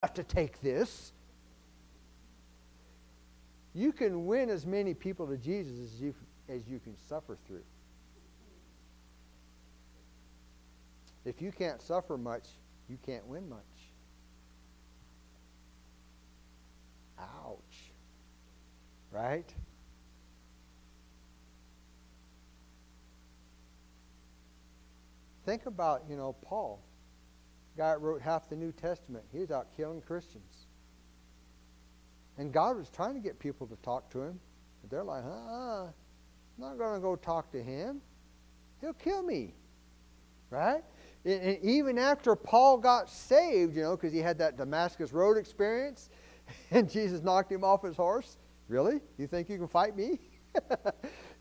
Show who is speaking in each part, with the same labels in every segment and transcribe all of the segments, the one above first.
Speaker 1: have to take this. You can win as many people to Jesus as you can suffer through. If you can't suffer much, you can't win much. Ouch. Right? Think about, Paul. Guy that wrote half the New Testament. He was out killing Christians. And God was trying to get people to talk to him. But they're like, I'm not going to go talk to him. He'll kill me. Right? And even after Paul got saved, because he had that Damascus Road experience, and Jesus knocked him off his horse. Really? You think you can fight me?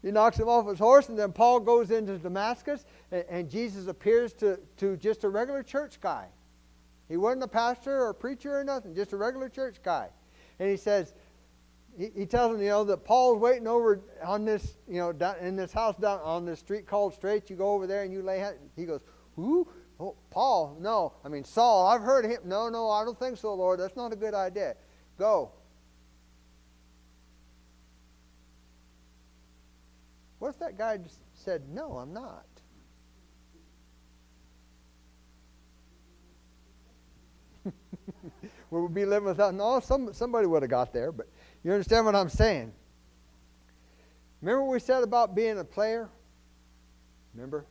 Speaker 1: He knocks him off his horse, and then Paul goes into Damascus, and Jesus appears to just a regular church guy. He wasn't a pastor or a preacher or nothing, just a regular church guy. And he says, he tells him, that Paul's waiting over on this, in this house down on this street called Straight. You go over there and you lay hands. He goes, who? Oh, Paul? No. Saul. I've heard of him. No, I don't think so, Lord. That's not a good idea. Go. What if that guy just said, no, I'm not? Would we be living without? No, somebody would have got there, but you understand what I'm saying? Remember what we said about being a player? Remember?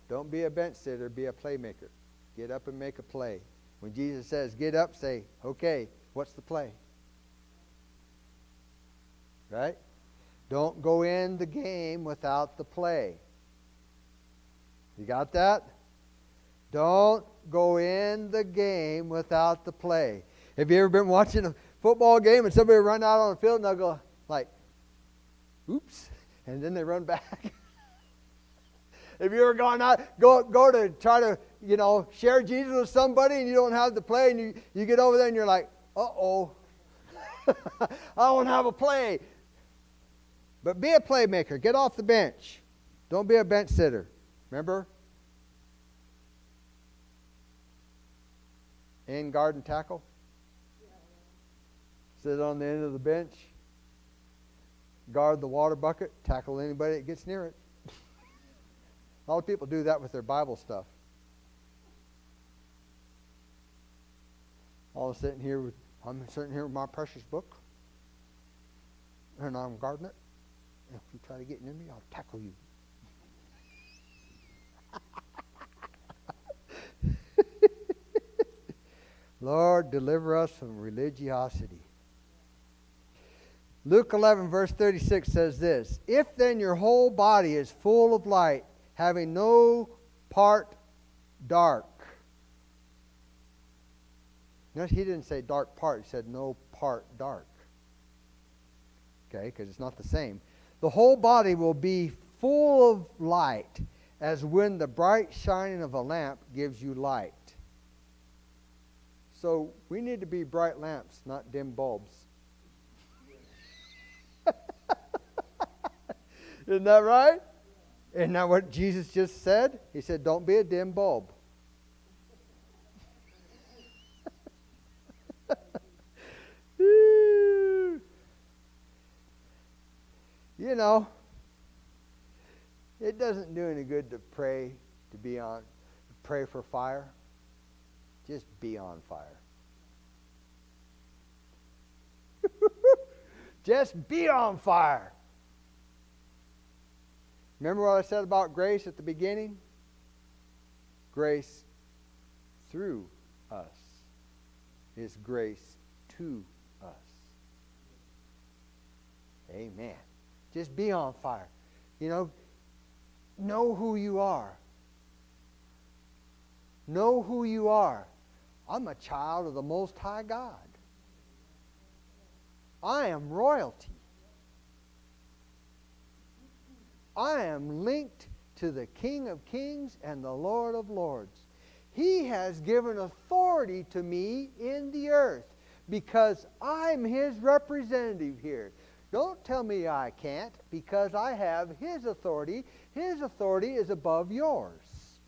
Speaker 1: Don't be a bench sitter, be a playmaker. Get up and make a play. When Jesus says, get up, say, okay, what's the play? Right? Don't go in the game without the play. You got that? Don't go in the game without the play. Have you ever been watching a football game and somebody run out on the field and they'll go like, oops, and then they run back? Have you ever gone out, go to try to, share Jesus with somebody and you don't have the play, and you get over there and you're like, uh-oh, I don't have a play. But be a playmaker. Get off the bench. Don't be a bench sitter. Remember? In guard and tackle. Sit on the end of the bench. Guard the water bucket. Tackle anybody that gets near it. A lot of people do that with their Bible stuff. I'm sitting here with my precious book. And I'm guarding it. If you try to get near me, I'll tackle you. Lord, deliver us from religiosity. Luke 11, verse 36 says this, if then your whole body is full of light, having no part dark. Notice he didn't say dark part, he said no part dark. Okay, because it's not the same. The whole body will be full of light, as when the bright shining of a lamp gives you light. So we need to be bright lamps, not dim bulbs. Isn't that right? Isn't that what Jesus just said? He said, don't be a dim bulb. It doesn't do any good to pray for fire. Just be on fire. Just be on fire. Remember what I said about grace at the beginning? Grace through us is grace to us. Amen. Just be on fire. Know who you are. Know who you are. I'm a child of the Most High God. I am royalty. I am linked to the King of Kings and the Lord of Lords. He has given authority to me in the earth because I'm His representative here. Don't tell me I can't, because I have His authority. His authority is above yours.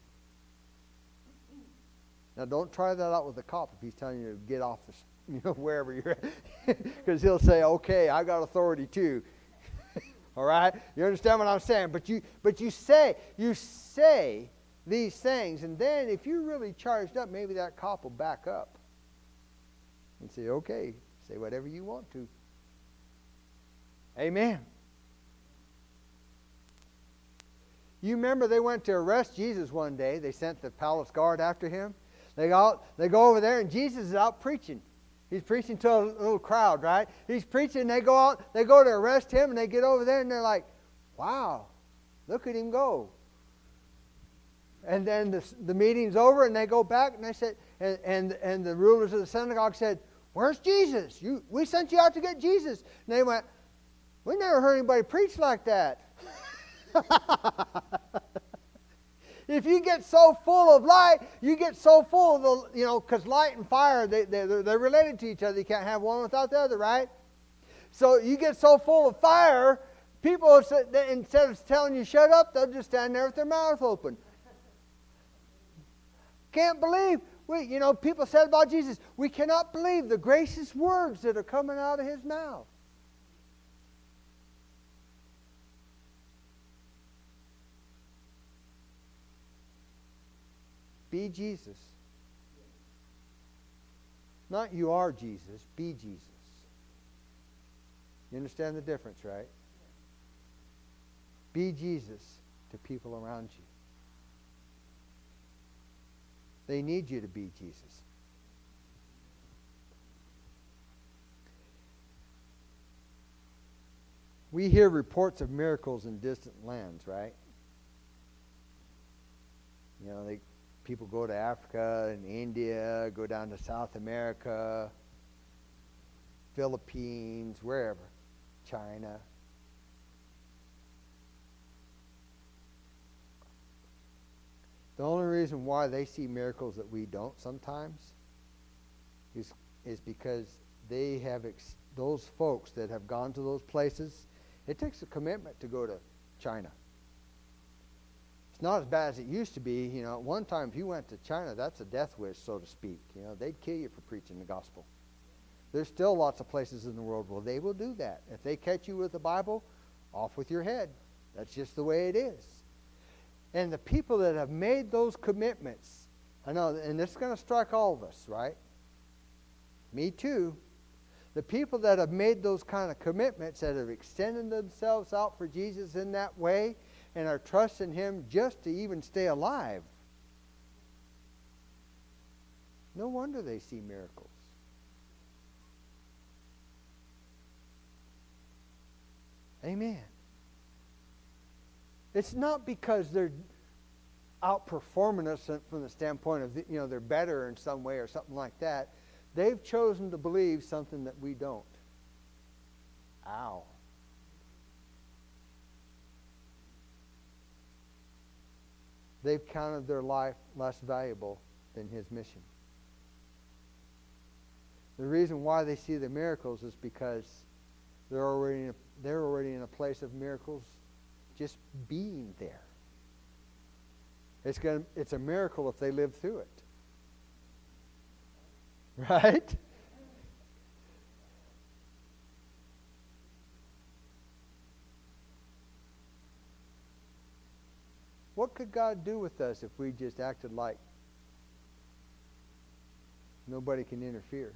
Speaker 1: Now, don't try that out with a cop if he's telling you to get off wherever you're at, because he'll say, "Okay, I got authority too." All right, you understand what I'm saying? But you say these things, and then if you're really charged up, maybe that cop will back up and say, "Okay, say whatever you want to." Amen. You remember they went to arrest Jesus one day. They sent the palace guard after him. They go over there, and Jesus is out preaching. He's preaching to a little crowd, right? He's preaching. They go out. They go to arrest him, and they get over there, and they're like, "Wow, look at him go!" And then the meeting's over, and they go back, and they said, and the rulers of the synagogue said, "Where's Jesus? We sent you out to get Jesus." And they went, "We never heard anybody preach like that." If you get so full of light, you get so full of because light and fire, they're related to each other. You can't have one without the other, right? So you get so full of fire, people, instead of telling you shut up, they'll just stand there with their mouth open. Can't believe, people said about Jesus, we cannot believe the gracious words that are coming out of his mouth. Be Jesus. Not you are Jesus, be Jesus. You understand the difference, right? Be Jesus to people around you. They need you to be Jesus. We hear reports of miracles in distant lands, right? People go to Africa and India, go down to South America, Philippines, wherever, China. The only reason why they see miracles that we don't sometimes is because they have those folks that have gone to those places. It takes a commitment to go to China. It's not as bad as it used to be. At one time, if you went to China, that's a death wish, so to speak. They'd kill you for preaching the gospel. There's still lots of places in the world where they will do that. If they catch you with the Bible, off with your head. That's just the way it is. And the people that have made those commitments, I know, and this is going to strike all of us, right? Me too. The people that have made those kind of commitments, that have extended themselves out for Jesus in that way, and are trusting him just to even stay alive, no wonder they see miracles. Amen. It's not because they're outperforming us from the standpoint of they're better in some way or something like that. They've chosen to believe something that we don't. Ow. They've counted their life less valuable than his mission. The reason why they see the miracles is because they're already in a place of miracles just being there. It's a miracle if they live through it. Right? What could God do with us if we just acted like nobody can interfere?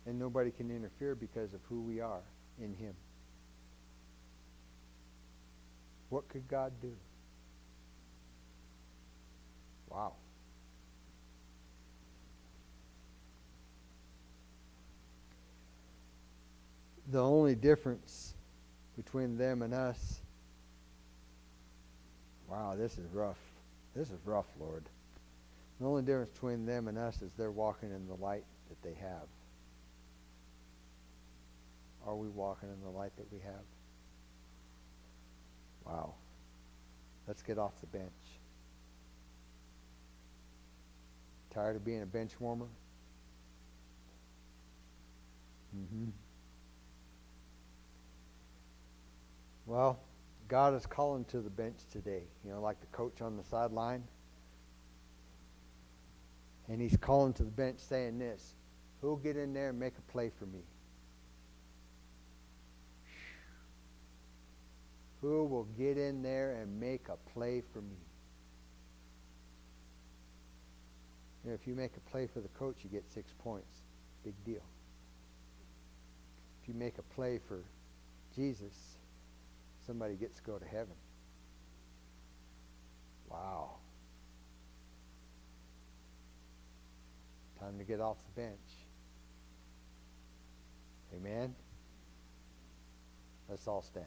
Speaker 1: And nobody can interfere because of who we are in him. What could God do? Wow. The only difference between them and us, wow, this is rough. This is rough, Lord. The only difference between them and us is they're walking in the light that they have. Are we walking in the light that we have? Wow. Let's get off the bench. Tired of being a bench warmer? Well, God is calling to the bench today. You know, like the coach on the sideline. And he's calling to the bench saying this: who'll get in there and make a play for me? Who will get in there and make a play for me? You know, if you make a play for the coach, you get 6 points. Big deal. If you make a play for Jesus, somebody gets to go to heaven. Wow. Time to get off the bench. Amen? Let's all stand.